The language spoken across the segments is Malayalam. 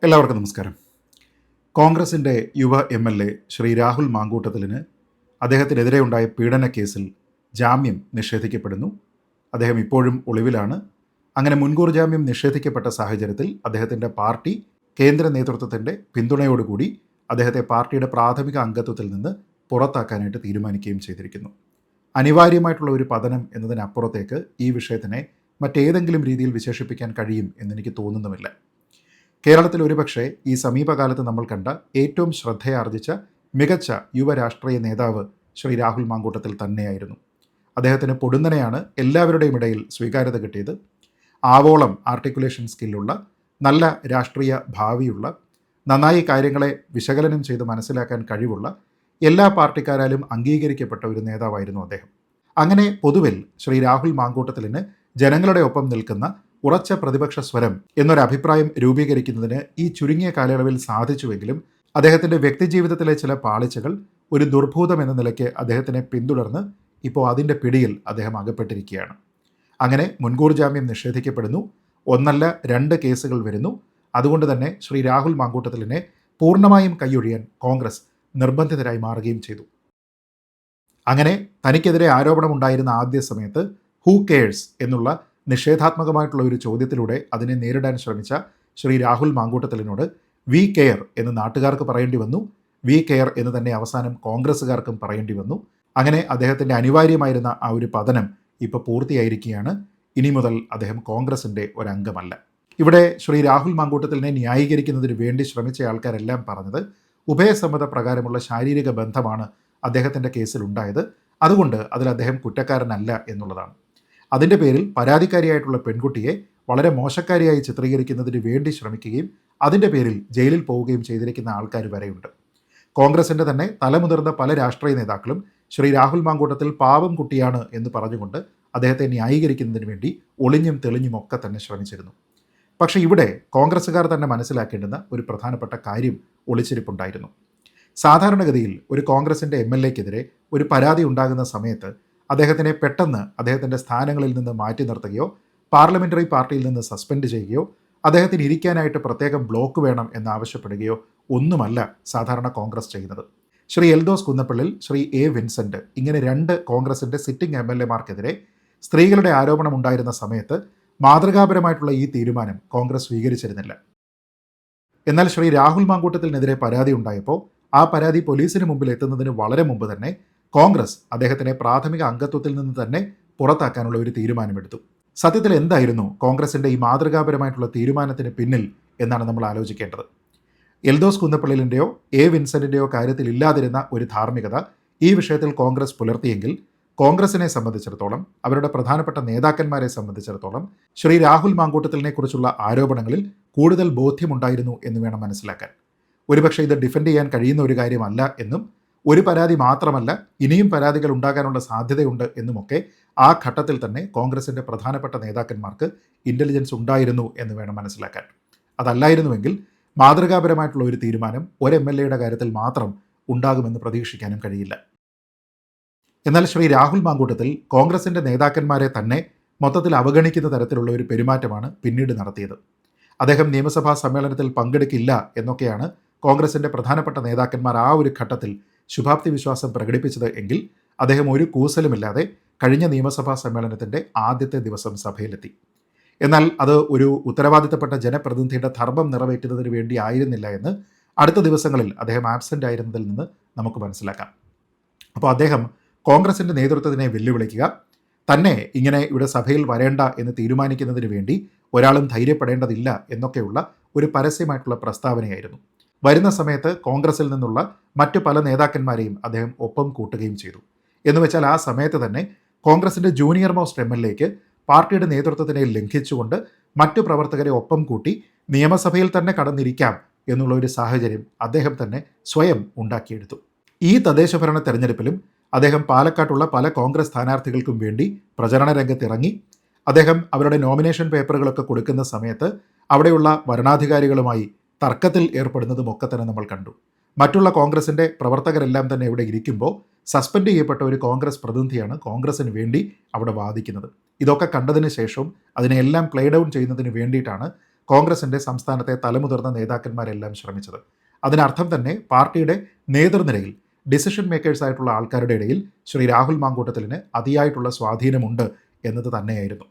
എല്ലാവർക്കും നമസ്കാരം. കോൺഗ്രസിൻ്റെ യുവ എം.എൽ.എ. ശ്രീ രാഹുൽ മാങ്കൂട്ടത്തിലിന് അദ്ദേഹത്തിനെതിരെ ഉണ്ടായ പീഡന കേസിൽ ജാമ്യം നിഷേധിക്കപ്പെടുന്നു. അദ്ദേഹം ഇപ്പോഴും ഒളിവിലാണ്. അങ്ങനെ മുൻകൂർ ജാമ്യം നിഷേധിക്കപ്പെട്ട സാഹചര്യത്തിൽ അദ്ദേഹത്തിൻ്റെ പാർട്ടി കേന്ദ്ര നേതൃത്വത്തിൻ്റെ പിന്തുണയോടുകൂടി അദ്ദേഹത്തെ പാർട്ടിയുടെ പ്രാഥമിക അംഗത്വത്തിൽ നിന്ന് പുറത്താക്കാനായിട്ട് തീരുമാനിക്കുകയും ചെയ്തിരിക്കുന്നു. അനിവാര്യമായിട്ടുള്ള ഒരു പതനം എന്നതിനപ്പുറത്തേക്ക് ഈ വിഷയത്തിനെ മറ്റേതെങ്കിലും രീതിയിൽ വിശേഷിപ്പിക്കാൻ കഴിയും എന്നെനിക്ക് തോന്നുന്നുമില്ല. കേരളത്തിൽ ഒരുപക്ഷെ ഈ സമീപകാലത്ത് നമ്മൾ കണ്ട ഏറ്റവും ശ്രദ്ധയാർജിച്ച മികച്ച യുവ രാഷ്ട്രീയ നേതാവ് ശ്രീ രാഹുൽ മാങ്കൂട്ടത്തിൽ തന്നെയായിരുന്നു. അദ്ദേഹത്തിന് പൊടുന്നനെയാണ് എല്ലാവരുടെയും ഇടയിൽ സ്വീകാര്യത കിട്ടിയത്. ആവോളം ആർട്ടിക്കുലേഷൻ സ്കില്ലുള്ള, നല്ല രാഷ്ട്രീയ ഭാവിയുള്ള, നന്നായി കാര്യങ്ങളെ വിശകലനം ചെയ്ത് മനസ്സിലാക്കാൻ കഴിവുള്ള, എല്ലാ പാർട്ടിക്കാരാലും അംഗീകരിക്കപ്പെട്ട ഒരു നേതാവായിരുന്നു അദ്ദേഹം. അങ്ങനെ പൊതുവിൽ ശ്രീ രാഹുൽ മാങ്കൂട്ടത്തിലിന് ജനങ്ങളുടെ ഒപ്പം നിൽക്കുന്ന ഉറച്ച പ്രതിപക്ഷ സ്വരം എന്നൊരഭിപ്രായം രൂപീകരിക്കുന്നതിന് ഈ ചുരുങ്ങിയ കാലയളവിൽ സാധിച്ചുവെങ്കിലും അദ്ദേഹത്തിൻ്റെ വ്യക്തിജീവിതത്തിലെ ചില പാളിച്ചകൾ ഒരു ദുർഭൂതം എന്ന നിലയ്ക്ക് അദ്ദേഹത്തിനെ പിന്തുടർന്ന് ഇപ്പോൾ അതിൻ്റെ പിടിയിൽ അദ്ദേഹം അകപ്പെട്ടിരിക്കുകയാണ്. അങ്ങനെ മുൻകൂർ ജാമ്യം നിഷേധിക്കപ്പെടുന്നു. ഒന്നല്ല രണ്ട് കേസുകൾ വരുന്നു. അതുകൊണ്ട് തന്നെ ശ്രീ രാഹുൽ മാങ്കൂട്ടത്തിലിനെ പൂർണ്ണമായും കൈയൊഴിയാൻ കോൺഗ്രസ് നിർബന്ധിതരായി മാറുകയും ചെയ്തു. അങ്ങനെ തനിക്കെതിരെ ആരോപണമുണ്ടായിരുന്ന ആദ്യ സമയത്ത് ഹൂ കെയേഴ്സ് എന്നുള്ള നിഷേധാത്മകമായിട്ടുള്ള ഒരു ചോദ്യത്തിലൂടെ അതിനെ നേരിടാൻ ശ്രമിച്ച ശ്രീ രാഹുൽ മാങ്കൂട്ടത്തിലിനോട് വി കെയർ എന്ന് നാട്ടുകാർക്ക് പറയേണ്ടി വന്നു. വി കെയർ എന്ന് തന്നെ അവസാനം കോൺഗ്രസ്സുകാർക്കും പറയേണ്ടി വന്നു. അങ്ങനെ അദ്ദേഹത്തിൻ്റെ അനിവാര്യമായിരുന്ന ആ ഒരു പതനം ഇപ്പോൾ പൂർത്തിയായിരിക്കുകയാണ്. ഇനി മുതൽ അദ്ദേഹം കോൺഗ്രസിൻ്റെ ഒരംഗമല്ല. ഇവിടെ ശ്രീ രാഹുൽ മാങ്കൂട്ടത്തിലിനെ ന്യായീകരിക്കുന്നതിന് വേണ്ടി ശ്രമിച്ച ആൾക്കാരെല്ലാം പറഞ്ഞത് ഉഭയസമ്മത പ്രകാരമുള്ള ശാരീരിക ബന്ധമാണ് അദ്ദേഹത്തിൻ്റെ കേസിലുണ്ടായത്, അതുകൊണ്ട് അതിൽ അദ്ദേഹം കുറ്റക്കാരനല്ല എന്നുള്ളതാണ്. അതിൻ്റെ പേരിൽ പരാതിക്കാരിയായിട്ടുള്ള പെൺകുട്ടിയെ വളരെ മോശക്കാരിയായി ചിത്രീകരിക്കുന്നതിന് വേണ്ടി ശ്രമിക്കുകയും അതിൻ്റെ പേരിൽ ജയിലിൽ പോവുകയും ചെയ്തിരിക്കുന്ന ആൾക്കാർ വരെയുണ്ട്. കോൺഗ്രസിൻ്റെ തന്നെ തലമുതിർന്ന പല രാഷ്ട്രീയ നേതാക്കളും ശ്രീ രാഹുൽ മാങ്കൂട്ടത്തിൽ പാവം കുട്ടിയാണ് എന്ന് പറഞ്ഞുകൊണ്ട് അദ്ദേഹത്തെ ന്യായീകരിക്കുന്നതിന് വേണ്ടി ഒളിഞ്ഞും തെളിഞ്ഞും ഒക്കെ തന്നെ ശ്രമിച്ചിരുന്നു. പക്ഷേ ഇവിടെ കോൺഗ്രസ്സുകാർ തന്നെ മനസ്സിലാക്കേണ്ടുന്ന ഒരു പ്രധാനപ്പെട്ട കാര്യം ഒളിച്ചിരിപ്പുണ്ടായിരുന്നു. സാധാരണഗതിയിൽ ഒരു കോൺഗ്രസിൻ്റെ എം.എൽ.എക്കെതിരെ ഒരു പരാതി ഉണ്ടാകുന്ന സമയത്ത് അദ്ദേഹത്തിനെ പെട്ടെന്ന് അദ്ദേഹത്തിൻ്റെ സ്ഥാനങ്ങളിൽ നിന്ന് മാറ്റി നിർത്തുകയോ പാർലമെൻ്ററി പാർട്ടിയിൽ നിന്ന് സസ്പെൻഡ് ചെയ്യുകയോ അദ്ദേഹത്തിന് ഇരിക്കാനായിട്ട് പ്രത്യേകം ബ്ലോക്ക് വേണം എന്നാവശ്യപ്പെടുകയോ ഒന്നുമല്ല സാധാരണ കോൺഗ്രസ് ചെയ്യുന്നത്. ശ്രീ എൽദോസ് കുന്നപ്പള്ളിൽ, ശ്രീ എ വിൻസെൻ്റ് ഇങ്ങനെ രണ്ട് കോൺഗ്രസിൻ്റെ സിറ്റിംഗ് എം.എൽ.എമാർക്കെതിരെ സ്ത്രീകളുടെ ആരോപണം ഉണ്ടായിരുന്ന സമയത്ത് മാതൃകാപരമായിട്ടുള്ള ഈ തീരുമാനം കോൺഗ്രസ് സ്വീകരിച്ചിരുന്നില്ല. എന്നാൽ ശ്രീ രാഹുൽ മാങ്കൂട്ടത്തിനെതിരെ പരാതി ഉണ്ടായപ്പോൾ ആ പരാതി പോലീസിന് മുമ്പിൽ എത്തുന്നതിന് വളരെ മുമ്പ് തന്നെ കോൺഗ്രസ് അദ്ദേഹത്തിനെ പ്രാഥമിക അംഗത്വത്തിൽ നിന്ന് തന്നെ പുറത്താക്കാനുള്ള ഒരു തീരുമാനമെടുത്തു. സത്യത്തിൽ എന്തായിരുന്നു കോൺഗ്രസിൻ്റെ ഈ മാതൃകാപരമായിട്ടുള്ള തീരുമാനത്തിന് പിന്നിൽ എന്നാണ് നമ്മൾ ആലോചിക്കേണ്ടത്. എൽദോസ് കുന്നപ്പള്ളിലിൻ്റെയോ എ വിൻസെൻറ്റിൻ്റെയോ കാര്യത്തിൽ ഇല്ലാതിരുന്ന ഒരു ധാർമ്മികത ഈ വിഷയത്തിൽ കോൺഗ്രസ് പുലർത്തിയെങ്കിൽ കോൺഗ്രസിനെ സംബന്ധിച്ചിടത്തോളം, അവരുടെ പ്രധാനപ്പെട്ട നേതാക്കന്മാരെ സംബന്ധിച്ചിടത്തോളം ശ്രീ രാഹുൽ മാങ്കൂട്ടത്തിലിനെ കുറിച്ചുള്ള ആരോപണങ്ങളിൽ കൂടുതൽ ബോധ്യമുണ്ടായിരുന്നു എന്ന് വേണം മനസ്സിലാക്കാൻ. ഒരുപക്ഷെ ഇത് ഡിഫെൻഡ് ചെയ്യാൻ കഴിയുന്ന ഒരു കാര്യമല്ല എന്നും ഒരു പരാതി മാത്രമല്ല ഇനിയും പരാതികൾ ഉണ്ടാകാനുള്ള സാധ്യതയുണ്ട് എന്നുമൊക്കെ ആ ഘട്ടത്തിൽ തന്നെ കോൺഗ്രസിൻ്റെ പ്രധാനപ്പെട്ട നേതാക്കന്മാർക്ക് ഇൻ്റലിജൻസ് ഉണ്ടായിരുന്നു എന്ന് വേണം മനസ്സിലാക്കാൻ. അതല്ലായിരുന്നുവെങ്കിൽ മാതൃകാപരമായിട്ടുള്ള ഒരു തീരുമാനം ഒരു എം.എൽ.എയുടെ കാര്യത്തിൽ മാത്രം ഉണ്ടാകുമെന്ന് പ്രതീക്ഷിക്കാനും കഴിയില്ല. എന്നാൽ ശ്രീ രാഹുൽ മാങ്കൂട്ടത്തിൽ കോൺഗ്രസിൻ്റെ നേതാക്കന്മാരെ തന്നെ മൊത്തത്തിൽ അവഗണിക്കുന്ന തരത്തിലുള്ള ഒരു പെരുമാറ്റമാണ് പിന്നീട് നടത്തിയത്. അദ്ദേഹം നിയമസഭാ സമ്മേളനത്തിൽ പങ്കെടുക്കില്ല എന്നൊക്കെയാണ് കോൺഗ്രസിൻ്റെ പ്രധാനപ്പെട്ട നേതാക്കന്മാർ ആ ഒരു ഘട്ടത്തിൽ ശുഭാപ്തി വിശ്വാസം പ്രകടിപ്പിച്ചത് എങ്കിൽ അദ്ദേഹം ഒരു കൂസലുമില്ലാതെ കഴിഞ്ഞ നിയമസഭാ സമ്മേളനത്തിൻ്റെ ആദ്യത്തെ ദിവസം സഭയിലെത്തി. എന്നാൽ അത് ഒരു ഉത്തരവാദിത്തപ്പെട്ട ജനപ്രതിനിധിയുടെ ധർമ്മം നിറവേറ്റുന്നതിന് വേണ്ടി ആയിരുന്നില്ല എന്ന് അടുത്ത ദിവസങ്ങളിൽ അദ്ദേഹം ആബ്സെൻ്റ് ആയിരുന്നതിൽ നിന്ന് നമുക്ക് മനസ്സിലാക്കാം. അപ്പോൾ അദ്ദേഹം കോൺഗ്രസിൻ്റെ നേതൃത്വത്തിനെ വെല്ലുവിളിക്കുക, തന്നെ ഇങ്ങനെ ഇവിടെ സഭയിൽ വരേണ്ട എന്ന് തീരുമാനിക്കുന്നതിന് വേണ്ടി ഒരാളും ധൈര്യപ്പെടേണ്ടതില്ല എന്നൊക്കെയുള്ള ഒരു പരസ്യമായിട്ടുള്ള പ്രസ്താവനയായിരുന്നു. വരുന്ന സമയത്ത് കോൺഗ്രസിൽ നിന്നുള്ള മറ്റു പല നേതാക്കന്മാരെയും അദ്ദേഹം ഒപ്പം കൂട്ടുകയും ചെയ്തു. എന്നുവെച്ചാൽ ആ സമയത്ത് തന്നെ കോൺഗ്രസിൻ്റെ ജൂനിയർ മോസ്റ്റ് എം.എൽ.എക്ക് പാർട്ടിയുടെ നേതൃത്വത്തിനെ ലംഘിച്ചുകൊണ്ട് മറ്റു പ്രവർത്തകരെ ഒപ്പം കൂട്ടി നിയമസഭയിൽ തന്നെ കടന്നിരിക്കാം എന്നുള്ള ഒരു സാഹചര്യം അദ്ദേഹം തന്നെ സ്വയം ഉണ്ടാക്കിയെടുത്തു. ഈ തദ്ദേശഭരണ തെരഞ്ഞെടുപ്പിലും അദ്ദേഹം പാലക്കാട്ടുള്ള പല കോൺഗ്രസ് സ്ഥാനാർത്ഥികൾക്കും വേണ്ടി പ്രചരണ രംഗത്തിറങ്ങി. അദ്ദേഹം അവരുടെ നോമിനേഷൻ പേപ്പറുകളൊക്കെ കൊടുക്കുന്ന സമയത്ത് അവിടെയുള്ള വരണാധികാരികളുമായി തർക്കത്തിൽ ഏർപ്പെടുന്നതുമൊക്കെ തന്നെ നമ്മൾ കണ്ടു. മറ്റുള്ള കോൺഗ്രസിൻ്റെ പ്രവർത്തകരെല്ലാം തന്നെ ഇവിടെ ഇരിക്കുമ്പോൾ സസ്പെൻഡ് ചെയ്യപ്പെട്ട ഒരു കോൺഗ്രസ് പ്രതിനിധിയാണ് കോൺഗ്രസിന് വേണ്ടി അവിടെ വാദിക്കുന്നത്. ഇതൊക്കെ കണ്ടതിന് ശേഷവും അതിനെല്ലാം പ്ലേ ഡൗൺ ചെയ്യുന്നതിന് വേണ്ടിയിട്ടാണ് കോൺഗ്രസിൻ്റെ സംസ്ഥാനത്തെ തലമുതിർന്ന നേതാക്കന്മാരെല്ലാം ശ്രമിച്ചത്. അതിനർത്ഥം തന്നെ പാർട്ടിയുടെ നേതൃനിരയിൽ ഡിസിഷൻ മേക്കേഴ്സ് ആയിട്ടുള്ള ആൾക്കാരുടെ ഇടയിൽ ശ്രീ രാഹുൽ മാങ്കൂട്ടത്തിലിന് അതിയായിട്ടുള്ള സ്വാധീനമുണ്ട് എന്നത് തന്നെയായിരുന്നു.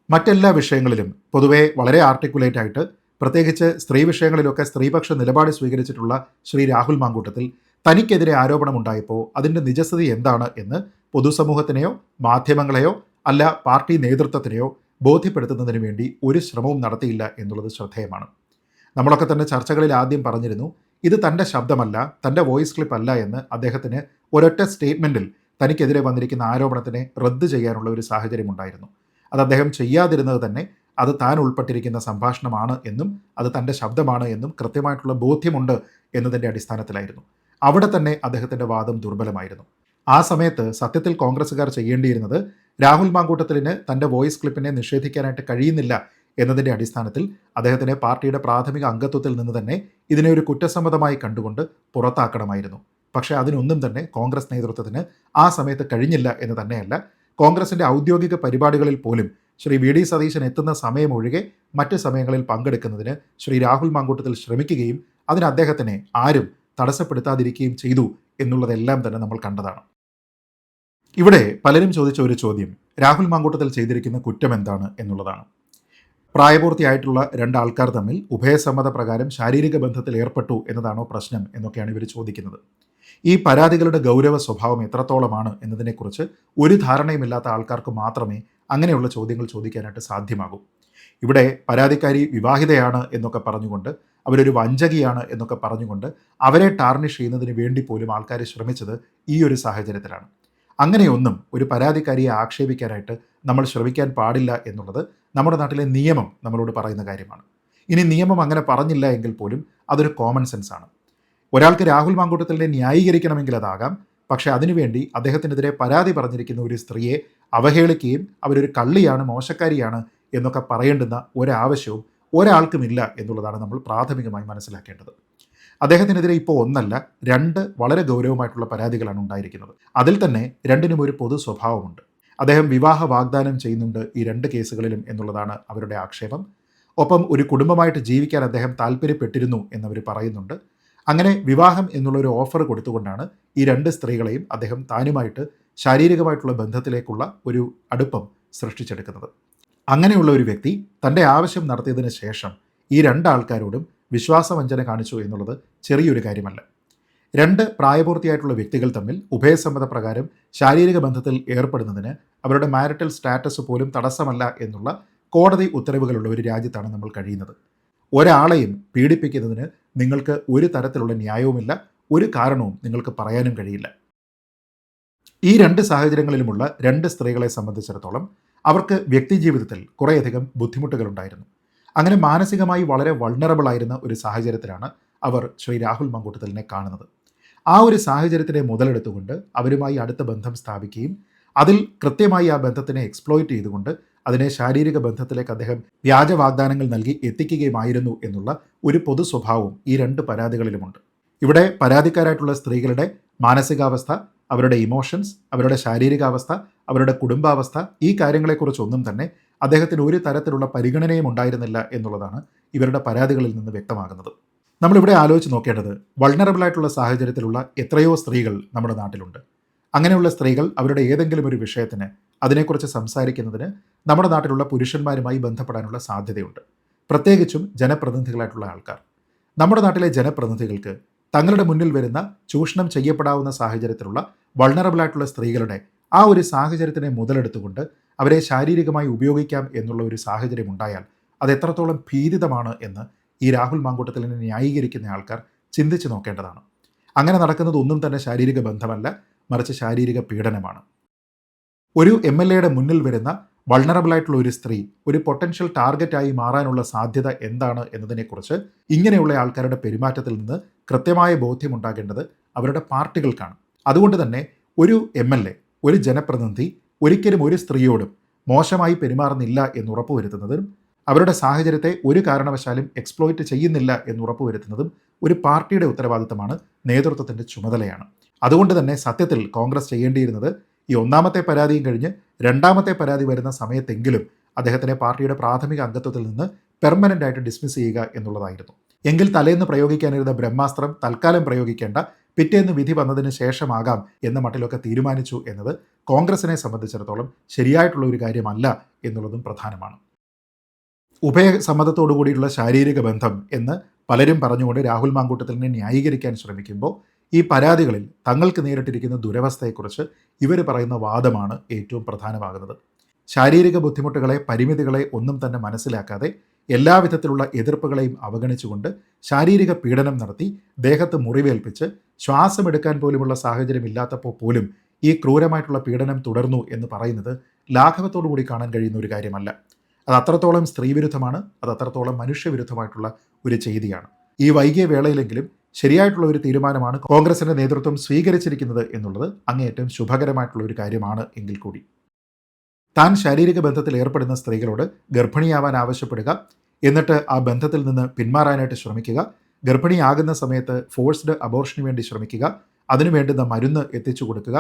മറ്റെല്ലാ വിഷയങ്ങളിലും പൊതുവെ വളരെ ആർട്ടിക്കുലേറ്റ് ആയിട്ട്, പ്രത്യേകിച്ച് സ്ത്രീ വിഷയങ്ങളിലൊക്കെ സ്ത്രീപക്ഷ നിലപാട് സ്വീകരിച്ചിട്ടുള്ള ശ്രീ രാഹുൽ മാങ്കൂട്ടത്തിൽ തനിക്കെതിരെ ആരോപണമുണ്ടായപ്പോൾ അതിൻ്റെ നിജസ്ഥിതി എന്താണ് എന്ന് പൊതുസമൂഹത്തിനെയോ മാധ്യമങ്ങളെയോ അല്ല പാർട്ടി നേതൃത്വത്തിനെയോ ബോധ്യപ്പെടുത്തുന്നതിന് വേണ്ടി ഒരു ശ്രമവും നടത്തിയില്ല എന്നുള്ളത് ശ്രദ്ധേയമാണ്. നമ്മളൊക്കെ തന്നെ ചർച്ചകളിൽ ആദ്യം പറഞ്ഞിരുന്നു, ഇത് തൻ്റെ ശബ്ദമല്ല, തൻ്റെ വോയിസ് ക്ലിപ്പ് അല്ല എന്ന് അദ്ദേഹത്തിന് ഒരൊറ്റ സ്റ്റേറ്റ്മെൻറ്റിൽ തനിക്കെതിരെ വന്നിരിക്കുന്ന ആരോപണത്തിനെ റദ്ദ് ചെയ്യാനുള്ള ഒരു സാഹചര്യം ഉണ്ടായിരുന്നു. അത് അദ്ദേഹം ചെയ്യാതിരുന്നത് തന്നെ അത് താൻ ഉൾപ്പെട്ടിരിക്കുന്ന സംഭാഷണമാണ് എന്നും അത് തൻ്റെ ശബ്ദമാണ് എന്നും കൃത്യമായിട്ടുള്ള ബോധ്യമുണ്ട് എന്നതിൻ്റെ അടിസ്ഥാനത്തിലായിരുന്നു. അവിടെ തന്നെ അദ്ദേഹത്തിൻ്റെ വാദം ദുർബലമായിരുന്നു. ആ സമയത്ത് സത്യത്തിൽ കോൺഗ്രസ്സുകാർ ചെയ്യേണ്ടിയിരുന്നത് രാഹുൽ മാങ്കൂട്ടത്തിലിന് തൻ്റെ വോയിസ് ക്ലിപ്പിനെ നിഷേധിക്കാനായിട്ട് കഴിയുന്നില്ല എന്നതിൻ്റെ അടിസ്ഥാനത്തിൽ അദ്ദേഹത്തിനെ പാർട്ടിയുടെ പ്രാഥമിക അംഗത്വത്തിൽ നിന്ന് തന്നെ ഇതിനെ ഒരു കുറ്റസമ്മതമായി കണ്ടുകൊണ്ട് പുറത്താക്കണമായിരുന്നു. പക്ഷേ അതിനൊന്നും തന്നെ കോൺഗ്രസ് നേതൃത്വത്തിന് ആ സമയത്ത് കഴിഞ്ഞില്ല എന്ന് തന്നെയല്ല, കോൺഗ്രസിൻ്റെ ഔദ്യോഗിക പരിപാടികളിൽ പോലും ശ്രീ വി ഡി സതീശൻ എത്തുന്ന സമയമൊഴികെ മറ്റ് സമയങ്ങളിൽ പങ്കെടുക്കുന്നതിന് ശ്രീ രാഹുൽ മാങ്കൂട്ടത്തിൽ ശ്രമിക്കുകയും അതിന് അദ്ദേഹത്തിനെ ആരും തടസ്സപ്പെടുത്താതിരിക്കുകയും ചെയ്തു എന്നുള്ളതെല്ലാം തന്നെ നമ്മൾ കണ്ടതാണ്. ഇവിടെ പലരും ചോദിച്ച ഒരു ചോദ്യം രാഹുൽ മാങ്കൂട്ടത്തിൽ ചെയ്തിരിക്കുന്ന കുറ്റം എന്താണ് എന്നുള്ളതാണ്. പ്രായപൂർത്തിയായിട്ടുള്ള രണ്ടാൾക്കാർ തമ്മിൽ ഉഭയസമ്മത പ്രകാരം ശാരീരിക ബന്ധത്തിൽ ഏർപ്പെട്ടു എന്നതാണോ പ്രശ്നം എന്നൊക്കെയാണ് ഇവർ ചോദിക്കുന്നത്. ഈ പരാതികളുടെ ഗൗരവ സ്വഭാവം എത്രത്തോളമാണ് എന്നതിനെക്കുറിച്ച് ഒരു ധാരണയുമില്ലാത്ത ആൾക്കാർക്ക് മാത്രമേ അങ്ങനെയുള്ള ചോദ്യങ്ങൾ ചോദിക്കാനായിട്ട് സാധ്യമാകൂ. ഇവിടെ പരാതിക്കാരി വിവാഹിതയാണ് എന്നൊക്കെ പറഞ്ഞുകൊണ്ട്, അവരൊരു വഞ്ചകിയാണ് എന്നൊക്കെ പറഞ്ഞുകൊണ്ട് അവരെ ടാർണിഷ് ചെയ്യുന്നതിന് വേണ്ടി പോലും ആൾക്കാർ ശ്രമിച്ചത് ഈ ഒരു സാഹചര്യത്തിലാണ്. അങ്ങനെയൊന്നും ഒരു പരാതിക്കാരിയെ ആക്ഷേപിക്കാനായിട്ട് നമ്മൾ ശ്രമിക്കാൻ പാടില്ല എന്നുള്ളത് നമ്മുടെ നാട്ടിലെ നിയമം നമ്മളോട് പറയുന്ന കാര്യമാണ്. ഇനി നിയമം അങ്ങനെ പറഞ്ഞില്ല എങ്കിൽ പോലും അതൊരു കോമൺ സെൻസാണ്. ഒരാൾക്ക് രാഹുൽ മാങ്കൂട്ടത്തിലിനെ ന്യായീകരിക്കണമെങ്കിൽ അതാകാം, പക്ഷേ അതിനുവേണ്ടി അദ്ദേഹത്തിനെതിരെ പരാതി പറഞ്ഞിരിക്കുന്ന ഒരു സ്ത്രീയെ അവഹേളിക്കുകയും അവരൊരു കള്ളിയാണ്, മോശക്കാരിയാണ് എന്നൊക്കെ പറയേണ്ടുന്ന ഒരാവശ്യവും ഒരാൾക്കുമില്ല എന്നുള്ളതാണ് നമ്മൾ പ്രാഥമികമായി മനസ്സിലാക്കേണ്ടത്. അദ്ദേഹത്തിനെതിരെ ഇപ്പോൾ ഒന്നല്ല, 2 വളരെ ഗൗരവമായിട്ടുള്ള പരാതികളാണ് ഉണ്ടായിരിക്കുന്നത്. അതിൽ തന്നെ രണ്ടിനും ഒരു പൊതു സ്വഭാവമുണ്ട്. അദ്ദേഹം വിവാഹ വാഗ്ദാനം ചെയ്യുന്നുണ്ട് ഈ 2 കേസുകളിലും എന്നുള്ളതാണ് അവരുടെ ആക്ഷേപം. ഒപ്പം ഒരു കുടുംബമായിട്ട് ജീവിക്കാൻ അദ്ദേഹം താല്പര്യപ്പെട്ടിരുന്നു എന്നവർ പറയുന്നുണ്ട്. അങ്ങനെ വിവാഹം എന്നുള്ളൊരു ഓഫർ കൊടുത്തുകൊണ്ടാണ് ഈ 2 സ്ത്രീകളെയും അദ്ദേഹം താനുമായിട്ട് ശാരീരികമായിട്ടുള്ള ബന്ധത്തിലേക്കുള്ള ഒരു അടുപ്പം സൃഷ്ടിച്ചെടുക്കുന്നത്. അങ്ങനെയുള്ള ഒരു വ്യക്തി തൻ്റെ ആവശ്യം നടത്തിയതിന് ശേഷം ഈ 2 ആൾക്കാരോടും വിശ്വാസവഞ്ചന കാണിച്ചു എന്നുള്ളത് ചെറിയൊരു കാര്യമല്ല. 2 പ്രായപൂർത്തിയായിട്ടുള്ള വ്യക്തികൾ തമ്മിൽ ഉഭയസമ്മത പ്രകാരം ശാരീരിക ബന്ധത്തിൽ ഏർപ്പെടുന്നതിന് അവരുടെ മാരിറ്റൽ സ്റ്റാറ്റസ് പോലും തടസ്സമല്ല എന്നുള്ള കോടതി ഉത്തരവുകളുള്ള ഒരു രാജ്യത്താണ് നമ്മൾ കഴിയുന്നത്. ഒരാളെയും പീഡിപ്പിക്കുന്നതിന് നിങ്ങൾക്ക് ഒരു തരത്തിലുള്ള ന്യായവുമില്ല, ഒരു കാരണവും നിങ്ങൾക്ക് പറയാനും കഴിയില്ല. ഈ 2 സാഹചര്യങ്ങളിലുമുള്ള 2 സ്ത്രീകളെ സംബന്ധിച്ചിടത്തോളം അവർക്ക് വ്യക്തിജീവിതത്തിൽ കുറേയധികം ബുദ്ധിമുട്ടുകളുണ്ടായിരുന്നു. അങ്ങനെ മാനസികമായി വളരെ വൾണറബിൾ ആയിരുന്ന ഒരു സാഹചര്യത്തിലാണ് അവർ ശ്രീ രാഹുൽ മാങ്കൂട്ടത്തിലിനെ കാണുന്നത്. ആ ഒരു സാഹചര്യത്തിനെ മുതലെടുത്തുകൊണ്ട് അവരുമായി അടുത്ത ബന്ധം സ്ഥാപിക്കുകയും അതിൽ കൃത്യമായി ആ ബന്ധത്തിനെ എക്സ്പ്ലോയിറ്റ് ചെയ്തുകൊണ്ട് അതിനെ ശാരീരിക ബന്ധത്തിലേക്ക് അദ്ദേഹം വ്യാജ വാഗ്ദാനങ്ങൾ നൽകി എത്തിക്കുകയുമായിരുന്നു എന്നുള്ള ഒരു പൊതു സ്വഭാവവും ഈ 2 പരാതികളിലുമുണ്ട്. ഇവിടെ പരാതിക്കാരായിട്ടുള്ള സ്ത്രീകളുടെ മാനസികാവസ്ഥ, അവരുടെ ഇമോഷൻസ്, അവരുടെ ശാരീരികാവസ്ഥ, അവരുടെ കുടുംബാവസ്ഥ, ഈ കാര്യങ്ങളെക്കുറിച്ചൊന്നും തന്നെ അദ്ദേഹത്തിന് ഒരു തരത്തിലുള്ള പരിഗണനയും ഉണ്ടായിരുന്നില്ല എന്നുള്ളതാണ് ഇവരുടെ പരാതികളിൽ നിന്ന് വ്യക്തമാകുന്നത്. നമ്മളിവിടെ ആലോചിച്ച് നോക്കേണ്ടത്, വൾണറബിളായിട്ടുള്ള സാഹചര്യത്തിലുള്ള എത്രയോ സ്ത്രീകൾ നമ്മുടെ നാട്ടിലുണ്ട്. അങ്ങനെയുള്ള സ്ത്രീകൾ അവരുടെ ഏതെങ്കിലും ഒരു വിഷയത്തിന് അതിനെക്കുറിച്ച് സംസാരിക്കുന്നതിന് നമ്മുടെ നാട്ടിലുള്ള പുരുഷന്മാരുമായി ബന്ധപ്പെടാനുള്ള സാധ്യതയുണ്ട്. പ്രത്യേകിച്ചും ജനപ്രതിനിധികളായിട്ടുള്ള ആൾക്കാർ. നമ്മുടെ നാട്ടിലെ ജനപ്രതിനിധികൾക്ക് തങ്ങളുടെ മുന്നിൽ വരുന്ന ചൂഷണം ചെയ്യപ്പെടാവുന്ന സാഹചര്യത്തിലുള്ള വൾണറബിളായിട്ടുള്ള സ്ത്രീകളുടെ ആ ഒരു സാഹചര്യത്തിനെ മുതലെടുത്തുകൊണ്ട് അവരെ ശാരീരികമായി ഉപയോഗിക്കാം എന്നുള്ള ഒരു സാഹചര്യം ഉണ്ടായാൽ അത് എത്രത്തോളം ഭീതിതമാണ് എന്ന് ഈ രാഹുൽ മാങ്കൂട്ടത്തിലിനെ ന്യായീകരിക്കുന്ന ആൾക്കാർ ചിന്തിച്ച് നോക്കേണ്ടതാണ്. അങ്ങനെ നടക്കുന്നത് ഒന്നും തന്നെ ശാരീരിക ബന്ധമല്ല, മറിച്ച് ശാരീരിക പീഡനമാണ്. ഒരു MLAയുടെ മുന്നിൽ വരുന്ന വൾണറബിളായിട്ടുള്ള ഒരു സ്ത്രീ ഒരു പൊട്ടൻഷ്യൽ ടാർഗറ്റായി മാറാനുള്ള സാധ്യത എന്താണ് എന്നതിനെക്കുറിച്ച് ഇങ്ങനെയുള്ള ആൾക്കാരുടെ പെരുമാറ്റത്തിൽ നിന്ന് കൃത്യമായ ബോധ്യമുണ്ടാകേണ്ടത് അവരുടെ പാർട്ടികൾക്കാണ്. അതുകൊണ്ട് തന്നെ ഒരു MLA, ഒരു ജനപ്രതിനിധി ഒരിക്കലും ഒരു സ്ത്രീയോടും മോശമായി പെരുമാറുന്നില്ല എന്ന് ഉറപ്പുവരുത്തുന്നതും അവരുടെ സാഹചര്യത്തെ ഒരു കാരണവശാലും എക്സ്പ്ലോയിറ്റ് ചെയ്യുന്നില്ല എന്ന് ഉറപ്പുവരുത്തുന്നതും ഒരു പാർട്ടിയുടെ ഉത്തരവാദിത്തമാണ്, നേതൃത്വത്തിൻ്റെ ചുമതലയാണ്. അതുകൊണ്ട് തന്നെ സത്യത്തിൽ കോൺഗ്രസ് ചെയ്യേണ്ടിയിരുന്നത് ഈ 1ാമത്തെ പരാതിയും കഴിഞ്ഞ് 2ാമത്തെ പരാതി വരുന്ന സമയത്തെങ്കിലും അദ്ദേഹത്തിനെ പാർട്ടിയുടെ പ്രാഥമിക അംഗത്വത്തിൽ നിന്ന് പെർമനൻ്റ് ആയിട്ട് ഡിസ്മിസ് ചെയ്യുക എന്നുള്ളതായിരുന്നു. എങ്കിൽ തലേന്ന് പ്രയോഗിക്കാനിരുന്ന ബ്രഹ്മാസ്ത്രം തൽക്കാലം പ്രയോഗിക്കേണ്ട, പിറ്റേന്ന് വിധി വന്നതിന് ശേഷമാകാം എന്ന മട്ടിലൊക്കെ തീരുമാനിച്ചു എന്നത് കോൺഗ്രസിനെ സംബന്ധിച്ചിടത്തോളം ശരിയായിട്ടുള്ള ഒരു കാര്യമല്ല എന്നുള്ളതും പ്രധാനമാണ്. ഉഭയസമ്മതത്തോടു കൂടിയുള്ള ശാരീരിക ബന്ധം എന്ന് പലരും പറഞ്ഞുകൊണ്ട് രാഹുൽ മാങ്കൂട്ടത്തിലിനെ ന്യായീകരിക്കാൻ ശ്രമിക്കുമ്പോൾ ഈ പരാതികളിൽ തങ്ങൾക്ക് നേരിട്ടിരിക്കുന്ന ദുരവസ്ഥയെക്കുറിച്ച് ഇവർ പറയുന്ന വാദമാണ് ഏറ്റവും പ്രധാനമാകുന്നത്. ശാരീരിക ബുദ്ധിമുട്ടുകളെ, പരിമിതികളെ ഒന്നും തന്നെ മനസ്സിലാക്കാതെ എല്ലാവിധത്തിലുള്ള എതിർപ്പുകളെയും അവഗണിച്ചുകൊണ്ട് ശാരീരിക പീഡനം നടത്തി ദേഹത്ത് മുറിവേൽപ്പിച്ച് ശ്വാസമെടുക്കാൻ പോലുമുള്ള സാഹചര്യം ഇല്ലാത്തപ്പോൾ പോലും ഈ ക്രൂരമായിട്ടുള്ള പീഡനം തുടർന്നു എന്ന് പറയുന്നത് ലാഘവത്തോടു കൂടി കാണാൻ കഴിയുന്ന ഒരു കാര്യമല്ല. അത് അത്രത്തോളം സ്ത്രീവിരുദ്ധമാണ്, അത് അത്രത്തോളം മനുഷ്യവിരുദ്ധമായിട്ടുള്ള ഒരു ചെയ്തിയാണ്. ഈ വൈകിയ വേളയിലെങ്കിലും ശരിയായിട്ടുള്ള ഒരു തീരുമാനമാണ് കോൺഗ്രസിൻ്റെ നേതൃത്വം സ്വീകരിച്ചിരിക്കുന്നത് എന്നുള്ളത് അങ്ങേയറ്റം ശുഭകരമായിട്ടുള്ള ഒരു കാര്യമാണ്. എങ്കിൽ കൂടി താൻ ശാരീരിക ബന്ധത്തിൽ ഏർപ്പെടുന്ന സ്ത്രീകളോട് ഗർഭിണിയാവാൻ ആവശ്യപ്പെടുക, എന്നിട്ട് ആ ബന്ധത്തിൽ നിന്ന് പിന്മാറാനായിട്ട് ശ്രമിക്കുക, ഗർഭിണിയാകുന്ന സമയത്ത് ഫോഴ്സ്ഡ് അബോർഷന് വേണ്ടി ശ്രമിക്കുക, അതിനു വേണ്ടുന്ന മരുന്ന് എത്തിച്ചു കൊടുക്കുക,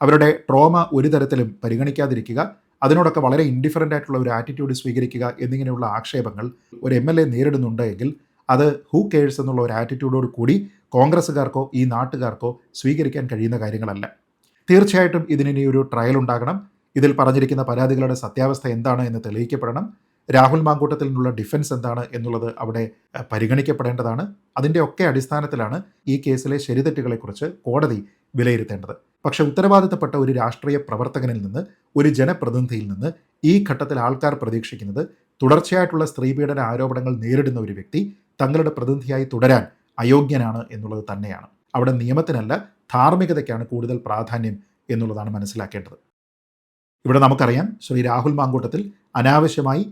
അവരുടെ ട്രോമ ഒരു തരത്തിലും പരിഗണിക്കാതിരിക്കുക, അതിനോടൊക്കെ വളരെ ഇൻഡിഫറൻ്റ് ആയിട്ടുള്ള ഒരു ആറ്റിറ്റ്യൂഡ് സ്വീകരിക്കുക എന്നിങ്ങനെയുള്ള ആക്ഷേപങ്ങൾ ഒരു MLA നേരിടുന്നുണ്ട് എങ്കിൽ അത് ഹൂ കെയേഴ്സ് എന്നുള്ള ഒരു ആറ്റിറ്റ്യൂഡോട് കൂടി കോൺഗ്രസ്സുകാർക്കോ ഈ നാട്ടുകാർക്കോ സ്വീകരിക്കാൻ കഴിയുന്ന കാര്യങ്ങളല്ല. തീർച്ചയായിട്ടും ഇതിനി ഒരു ട്രയൽ ഉണ്ടാകണം. ഇതിൽ പറഞ്ഞിരിക്കുന്ന പരാതികളുടെ സത്യാവസ്ഥ എന്താണ് എന്ന് തെളിയിക്കപ്പെടണം. രാഹുൽ മാങ്കൂട്ടത്തിൽ നിന്നുള്ള ഡിഫൻസ് എന്താണ് എന്നുള്ളത് അവിടെ പരിഗണിക്കപ്പെടേണ്ടതാണ്. അതിൻ്റെ ഒക്കെ അടിസ്ഥാനത്തിലാണ് ഈ കേസിലെ ശരിതെറ്റുകളെക്കുറിച്ച് കോടതി വിലയിരുത്തേണ്ടത്. പക്ഷെ ഉത്തരവാദിത്തപ്പെട്ട ഒരു രാഷ്ട്രീയ പ്രവർത്തകനിൽ നിന്ന്, ഒരു ജനപ്രതിനിധിയിൽ നിന്ന് ഈ ഘട്ടത്തിൽ ആൾക്കാർ പ്രതീക്ഷിക്കുന്നത് തുടർച്ചയായിട്ടുള്ള സ്ത്രീപീഡന ആരോപണങ്ങൾ നേരിടുന്ന ഒരു വ്യക്തി തങ്ങളുടെ പ്രതിനിധിയായി തുടരാൻ അയോഗ്യനാണ് എന്നുള്ളത് തന്നെയാണ്. അവിടെ നിയമത്തിനല്ല ധാർമ്മികതയ്ക്കാണ് കൂടുതൽ പ്രാധാന്യം എന്നുള്ളതാണ് മനസ്സിലാക്കേണ്ടത്. ഇവിടെ നമുക്കറിയാം, ശ്രീ രാഹുൽ മാങ്കൂട്ടത്തിൽ അനാവശ്യമായി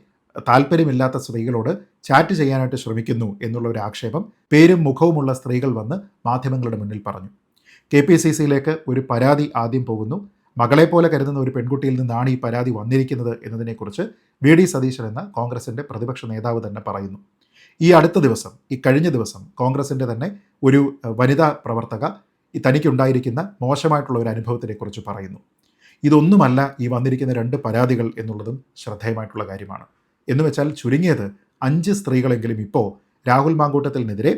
താല്പര്യമില്ലാത്ത സ്ത്രീകളോട് ചാറ്റ് ചെയ്യാനായിട്ട് ശ്രമിക്കുന്നു എന്നുള്ള ഒരു ആക്ഷേപം പേരും മുഖവുമുള്ള സ്ത്രീകൾ വന്ന് മാധ്യമങ്ങളുടെ മുന്നിൽ പറഞ്ഞു. KPCCയിലേക്ക് ഒരു പരാതി ആദ്യം പോകുന്നു. മകളെപ്പോലെ കരുതുന്ന ഒരു പെൺകുട്ടിയിൽ നിന്നാണ് ഈ പരാതി വന്നിരിക്കുന്നത് എന്നതിനെക്കുറിച്ച് VD സതീശൻ എന്ന കോൺഗ്രസിൻ്റെ പ്രതിപക്ഷ നേതാവ് തന്നെ പറയുന്നു. ഈ അടുത്ത ദിവസം, ഈ കഴിഞ്ഞ ദിവസം കോൺഗ്രസിൻ്റെ തന്നെ ഒരു വനിതാ പ്രവർത്തക തനിക്കുണ്ടായിരിക്കുന്ന മോശമായിട്ടുള്ള ഒരു അനുഭവത്തിനെക്കുറിച്ച് പറയുന്നു. ഇതൊന്നുമല്ല ഈ വന്നിരിക്കുന്ന 2 പരാതികൾ എന്നുള്ളതും ശ്രദ്ധേയമായിട്ടുള്ള കാര്യമാണ്. എന്നുവെച്ചാൽ ചുരുങ്ങിയത് 5 സ്ത്രീകളെങ്കിലും ഇപ്പോൾ രാഹുൽ മാങ്കൂട്ടത്തിനെതിരെ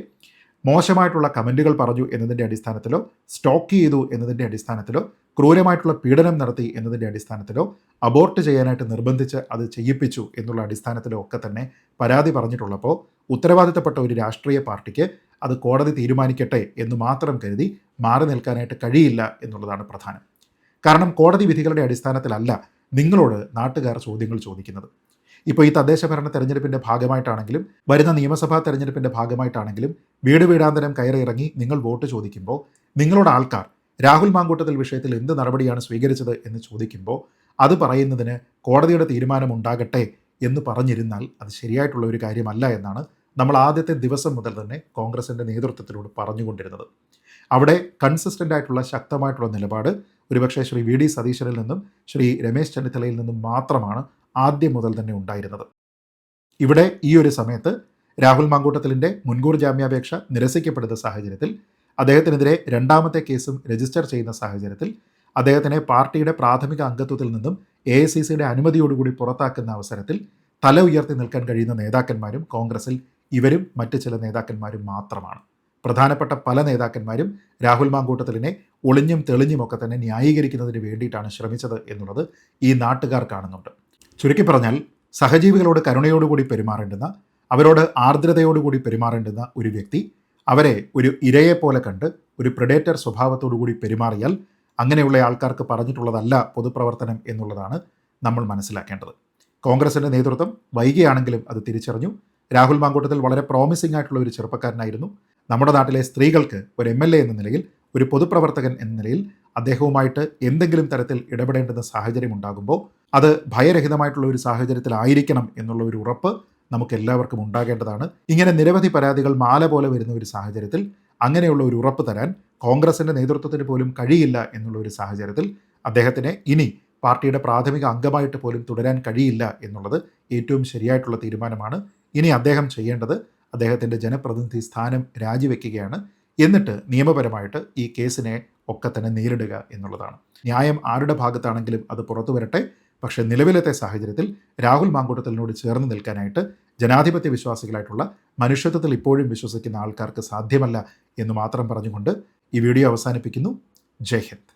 മോശമായിട്ടുള്ള കമൻറ്റുകൾ പറഞ്ഞു എന്നതിൻ്റെ അടിസ്ഥാനത്തിലോ, സ്റ്റോക്ക് ചെയ്തു എന്നതിൻ്റെ അടിസ്ഥാനത്തിലോ, ക്രൂരമായിട്ടുള്ള പീഡനം നടത്തി എന്നതിൻ്റെ അടിസ്ഥാനത്തിലോ, അബോർട്ട് ചെയ്യാനായിട്ട് നിർബന്ധിച്ച് അത് ചെയ്യിപ്പിച്ചു എന്നുള്ള അടിസ്ഥാനത്തിലോ ഒക്കെ തന്നെ പരാതി പറഞ്ഞിട്ടുള്ളപ്പോൾ ഉത്തരവാദിത്തപ്പെട്ട ഒരു രാഷ്ട്രീയ പാർട്ടിക്ക് അത് കോടതി തീരുമാനിക്കട്ടെ എന്ന് മാത്രം കരുതി മാറി നിൽക്കാനായിട്ട് കഴിയില്ല എന്നുള്ളതാണ് പ്രധാനം. കാരണം കോടതി വിധികളുടെ അടിസ്ഥാനത്തിലല്ല നിങ്ങളോട് നാട്ടുകാർ ചോദ്യങ്ങൾ ചോദിക്കുന്നത്. ഇപ്പോൾ ഈ തദ്ദേശ ഭരണ തെരഞ്ഞെടുപ്പിൻ്റെ ഭാഗമായിട്ടാണെങ്കിലും വരുന്ന നിയമസഭാ തെരഞ്ഞെടുപ്പിൻ്റെ ഭാഗമായിട്ടാണെങ്കിലും വീട് വീടാന്തരം കയറി ഇറങ്ങി നിങ്ങൾ വോട്ട് ചോദിക്കുമ്പോൾ നിങ്ങളോട് ആൾക്കാർ രാഹുൽ മാങ്കൂട്ടത്തിൽ വിഷയത്തിൽ എന്ത് നടപടിയാണ് സ്വീകരിച്ചത് എന്ന് ചോദിക്കുമ്പോൾ അത് പറയുന്നതിന് കോടതിയുടെ തീരുമാനമുണ്ടാകട്ടെ എന്ന് പറഞ്ഞിരുന്നാൽ അത് ശരിയായിട്ടുള്ള ഒരു കാര്യമല്ല എന്നാണ് നമ്മൾ ആദ്യത്തെ ദിവസം മുതൽ തന്നെ കോൺഗ്രസിൻ്റെ നേതൃത്വത്തിലൂടെ പറഞ്ഞുകൊണ്ടിരുന്നത്. അവിടെ കൺസിസ്റ്റൻ്റ് ആയിട്ടുള്ള ശക്തമായിട്ടുള്ള നിലപാട് ഒരുപക്ഷെ ശ്രീ VD സതീശനിൽ നിന്നും ശ്രീ രമേശ് ചെന്നിത്തലയിൽ നിന്നും മാത്രമാണ് ആദ്യം മുതൽ തന്നെ ഉണ്ടായിരുന്നത്. ഇവിടെ ഈ ഒരു സമയത്ത് രാഹുൽ മാങ്കൂട്ടത്തിലിൻ്റെ മുൻകൂർ ജാമ്യാപേക്ഷ നിരസിക്കപ്പെടുന്ന സാഹചര്യത്തിൽ, അദ്ദേഹത്തിനെതിരെ 2ാമത്തെ കേസും രജിസ്റ്റർ ചെയ്യുന്ന സാഹചര്യത്തിൽ, അദ്ദേഹത്തിനെ പാർട്ടിയുടെ പ്രാഥമിക അംഗത്വത്തിൽ നിന്നും AICCയുടെ അനുമതിയോടുകൂടി പുറത്താക്കുന്ന അവസരത്തിൽ തല ഉയർത്തി നിൽക്കാൻ കഴിയുന്ന നേതാക്കന്മാരും കോൺഗ്രസിൽ ഇവരും മറ്റ് ചില നേതാക്കന്മാരും മാത്രമാണ്. പ്രധാനപ്പെട്ട പല നേതാക്കന്മാരും രാഹുൽ മാങ്കൂട്ടത്തിലിനെ ഒളിഞ്ഞും തെളിഞ്ഞുമൊക്കെ തന്നെ ന്യായീകരിക്കുന്നതിന് വേണ്ടിയിട്ടാണ് ശ്രമിച്ചത് എന്നുള്ളത് ഈ നാട്ടുകാർ കാണുന്നുണ്ട്. ചുരുക്കി പറഞ്ഞാൽ സഹജീവികളോട് കരുണയോടുകൂടി പെരുമാറേണ്ടുന്ന, അവരോട് ആർദ്രതയോടുകൂടി പെരുമാറേണ്ടുന്ന ഒരു വ്യക്തി അവരെ ഒരു ഇരയെപ്പോലെ കണ്ട് ഒരു പ്രെഡേറ്റർ സ്വഭാവത്തോടുകൂടി പെരുമാറിയാൽ അങ്ങനെയുള്ള ആൾക്കാർക്ക് പറഞ്ഞിട്ടുള്ളതല്ല പൊതുപ്രവർത്തനം എന്നുള്ളതാണ് നമ്മൾ മനസ്സിലാക്കേണ്ടത്. കോൺഗ്രസിൻ്റെ നേതൃത്വം വൈകിയാണെങ്കിലും അത് തിരിച്ചറിഞ്ഞു. രാഹുൽ മാങ്കൂട്ടത്തിൽ വളരെ പ്രോമിസിംഗ് ആയിട്ടുള്ള ഒരു ചെറുപ്പക്കാരനായിരുന്നു. നമ്മുടെ നാട്ടിലെ സ്ത്രീകൾക്ക് ഒരു MLA എന്ന നിലയിൽ, ഒരു പൊതുപ്രവർത്തകൻ എന്ന നിലയിൽ അദ്ദേഹവുമായിട്ട് എന്തെങ്കിലും തരത്തിൽ ഇടപെടേണ്ടുന്ന സാഹചര്യം ഉണ്ടാകുമ്പോൾ അത് ഭയരഹിതമായിട്ടുള്ള ഒരു സാഹചര്യത്തിലായിരിക്കണം എന്നുള്ള ഒരു ഉറപ്പ് നമുക്ക് എല്ലാവർക്കും ഉണ്ടാകേണ്ടതാണ്. ഇങ്ങനെ നിരവധി പരാതികൾ മാല പോലെ വരുന്ന ഒരു സാഹചര്യത്തിൽ അങ്ങനെയുള്ള ഒരു ഉറപ്പ് തരാൻ കോൺഗ്രസിൻ്റെ നേതൃത്വത്തിന് പോലും കഴിയില്ല എന്നുള്ള ഒരു സാഹചര്യത്തിൽ അദ്ദേഹത്തിനെ ഇനി പാർട്ടിയുടെ പ്രാഥമിക അംഗമായിട്ട് പോലും തുടരാൻ കഴിയില്ല എന്നുള്ളത് ഏറ്റവും ശരിയായിട്ടുള്ള തീരുമാനമാണ്. ഇനി അദ്ദേഹം ചെയ്യേണ്ടത് അദ്ദേഹത്തിൻ്റെ ജനപ്രതിനിധി സ്ഥാനം രാജിവെക്കുകയാണ്. എന്നിട്ട് നിയമപരമായിട്ട് ഈ കേസിനെ ഒക്കെ തന്നെ നേരിടുക എന്നുള്ളതാണ്. ന്യായം ആരുടെ ഭാഗത്താണെങ്കിലും അത് പുറത്തു വരട്ടെ. പക്ഷേ നിലവിലത്തെ സാഹചര്യത്തിൽ രാഹുൽ മാങ്കൂട്ടത്തിലിനോട് ചേർന്ന് നിൽക്കാനായിട്ട് ജനാധിപത്യ വിശ്വാസികളായിട്ടുള്ള മനുഷ്യത്വത്തിൽ ഇപ്പോഴും വിശ്വസിക്കുന്ന ആൾക്കാർക്ക് സാധ്യമല്ല എന്ന് മാത്രം പറഞ്ഞുകൊണ്ട് ഈ വീഡിയോ അവസാനിപ്പിക്കുന്നു. ജയ് ഹിന്ദ്.